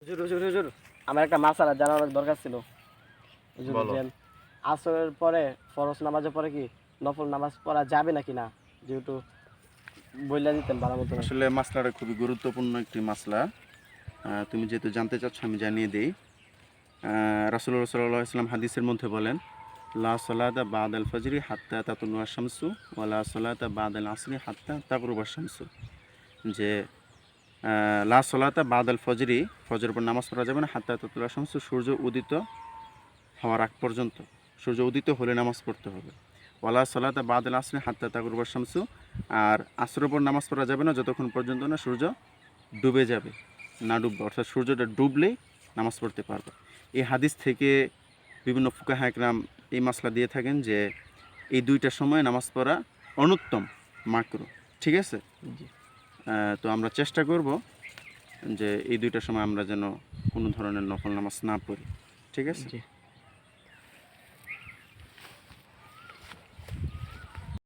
হুজুর হুজুর হুজুর আমার একটা মাসালা জানার দরকার ছিল। হুজুর বলো। যে আসরের পরে ফরজ নামাজের পরে কি নফল নামাজ পড়া যাবে নাকি না, যেহেতু বইলা দিতেন ভালো মতো। আসলে মাসলাটা খুবই গুরুত্বপূর্ণ একটি মাসলা। তুমি যেহেতু জানতে চাচ্ছ আমি জানিয়ে দিই। রাসূলুল্লাহ সাল্লাল্লাহু আলাইহি ওয়াসাল্লাম হাদিসের মধ্যে বলেন, লা সালাতা বাদাল ফজরি হাত্তা তাতুলুয়া শামসু ওয়া লা সালাতা বাদাল আসরি হাত্তা তাগরুবা শামসু। যে লা সালাতা বাদাল ফজরি, ফজরের পর নামাজ পড়া যাবে না হাত্তা তাতুলুয়া শামসু, সূর্য উদিত হওয়ার আগ পর্যন্ত। সূর্য উদিত হলে নামাজ পড়তে হবে। ওয়ালা সালাতা বাদাল আসরি হাত্তা তাগরুবা শামসু, আর আসরের পর নামাজ পড়া যাবে না যতক্ষণ পর্যন্ত না সূর্য ডুবে যাবে, না ডুববে, অর্থাৎ সূর্যটা ডুবলেই নামাজ পড়তে পারবে। এই হাদিস থেকে বিভিন্ন ফুকাহা একরাম এই মাসলা দিয়ে থাকেন যে এই দুইটা সময় নামাজ পড়া অনুত্তম, মাকরু। ঠিক আছে? জি তো আমরা চেষ্টা করব যে এই দুইটা সময় আমরা যেন কোনো ধরনের নফল নামাজ না পড়ি। ঠিক আছে? জি।